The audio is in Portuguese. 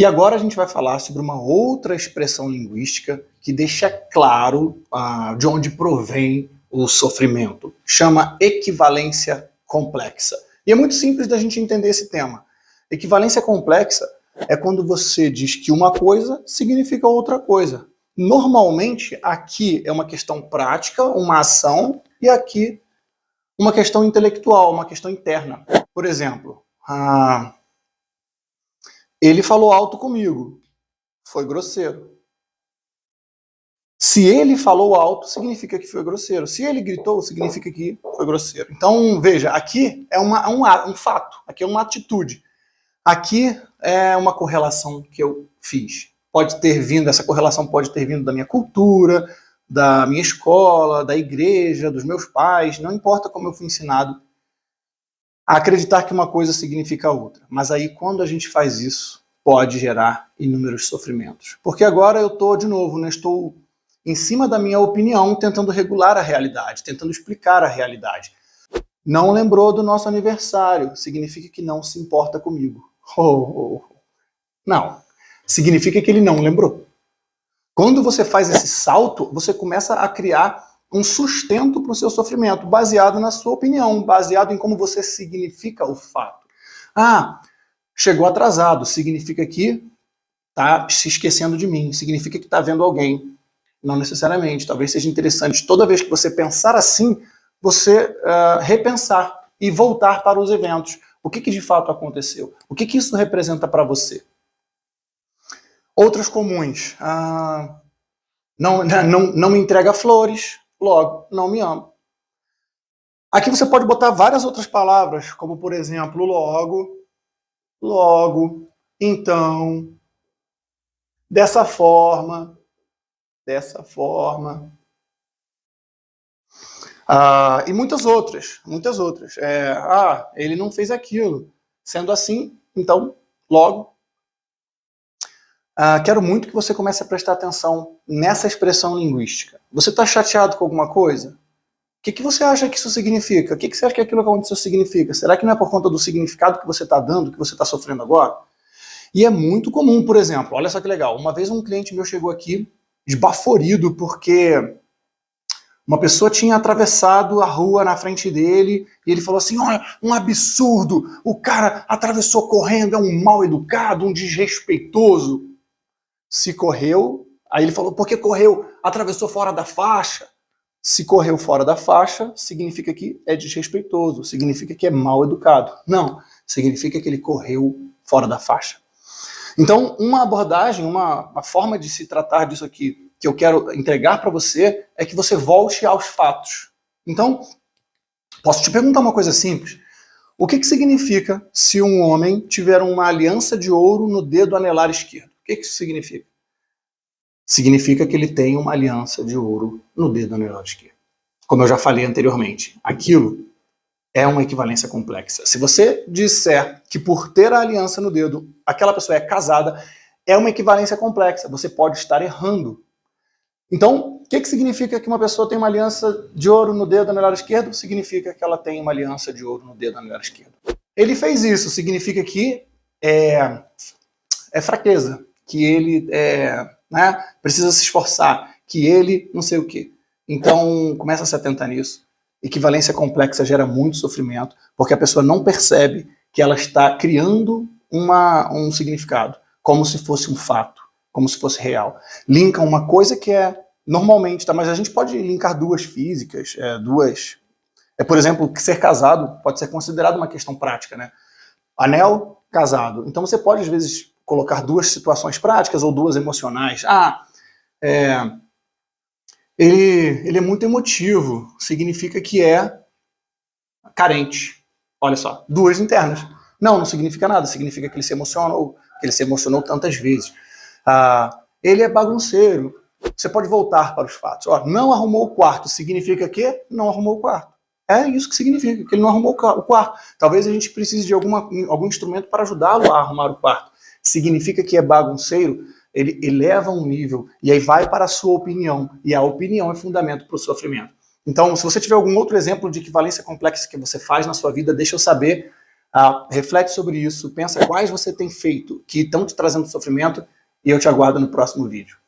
E agora a gente vai falar sobre uma outra expressão linguística que deixa claro de onde provém o sofrimento. Chama equivalência complexa. E é muito simples da gente entender esse tema. Equivalência complexa é quando você diz que uma coisa significa outra coisa. Normalmente, aqui é uma questão prática, uma ação, e aqui uma questão intelectual, uma questão interna. Por exemplo, ele falou alto comigo, foi grosseiro. Se ele falou alto, significa que foi grosseiro. Se ele gritou, significa que foi grosseiro. Então, veja, aqui é um fato, aqui é uma atitude. Aqui é uma correlação que eu fiz. Essa correlação pode ter vindo da minha cultura, da minha escola, da igreja, dos meus pais, não importa como eu fui ensinado a acreditar que uma coisa significa outra. Mas aí, quando a gente faz isso, pode gerar inúmeros sofrimentos. Porque agora eu estou, de novo, estou em cima da minha opinião, tentando regular a realidade, tentando explicar a realidade. Não lembrou do nosso aniversário, significa que não se importa comigo. Não, significa que ele não lembrou. Quando você faz esse salto, você começa a criar um sustento para o seu sofrimento, baseado na sua opinião, baseado em como você significa o fato. Chegou atrasado, significa que está se esquecendo de mim, significa que está vendo alguém. Não necessariamente, talvez seja interessante, toda vez que você pensar assim, você repensar e voltar para os eventos. O que de fato aconteceu? O que isso representa para você? Outras comuns. Não me entrega flores, logo, não me ama. Aqui você pode botar várias outras palavras, como por exemplo, logo, então, dessa forma. E muitas outras. Ele não fez aquilo. Sendo assim, então, logo. Quero muito que você comece a prestar atenção nessa expressão linguística. Você está chateado com alguma coisa? O que você acha que isso significa? O que você acha que aquilo que aconteceu significa? Será que não é por conta do significado que você está dando, que você está sofrendo agora? E é muito comum, por exemplo, olha só que legal, uma vez um cliente meu chegou aqui esbaforido porque uma pessoa tinha atravessado a rua na frente dele e ele falou assim, olha, um absurdo, o cara atravessou correndo, é um mal educado, um desrespeitoso. Se correu, aí ele falou, por que correu? Atravessou fora da faixa. Se correu fora da faixa, significa que é desrespeitoso, significa que é mal educado. Não, significa que ele correu fora da faixa. Então, uma abordagem, uma forma de se tratar disso aqui, que eu quero entregar para você, é que você volte aos fatos. Então, posso te perguntar uma coisa simples? O que significa se um homem tiver uma aliança de ouro no dedo anelar esquerdo? O que isso significa? Significa que ele tem uma aliança de ouro no dedo anelar esquerdo. Como eu já falei anteriormente, aquilo é uma equivalência complexa. Se você disser que por ter a aliança no dedo, aquela pessoa é casada, é uma equivalência complexa. Você pode estar errando. Então, o que significa que uma pessoa tem uma aliança de ouro no dedo anelar esquerdo? Significa que ela tem uma aliança de ouro no dedo anelar esquerdo. Ele fez isso, significa que é fraqueza, que ele precisa se esforçar, que ele não sei o quê. Então, começa a se atentar nisso. Equivalência complexa gera muito sofrimento, porque a pessoa não percebe que ela está criando um significado, como se fosse um fato, como se fosse real. Linka uma coisa que é normalmente, tá? Mas a gente pode linkar duas físicas, por exemplo, que ser casado pode ser considerado uma questão prática, né? Anel, casado. Então você pode, às vezes, colocar duas situações práticas ou duas emocionais. Ele é muito emotivo, significa que é carente. Olha só, duas internas. Não significa nada, significa que ele se emocionou tantas vezes. Ele é bagunceiro. Você pode voltar para os fatos. Não arrumou o quarto, significa que não arrumou o quarto. É isso que significa, que ele não arrumou o quarto. Talvez a gente precise de algum instrumento para ajudá-lo a arrumar o quarto. Significa que é bagunceiro, ele eleva um nível e aí vai para a sua opinião. E a opinião é fundamento para o sofrimento. Então, se você tiver algum outro exemplo de equivalência complexa que você faz na sua vida, deixa eu saber. Reflete sobre isso, pensa quais você tem feito que estão te trazendo sofrimento e eu te aguardo no próximo vídeo.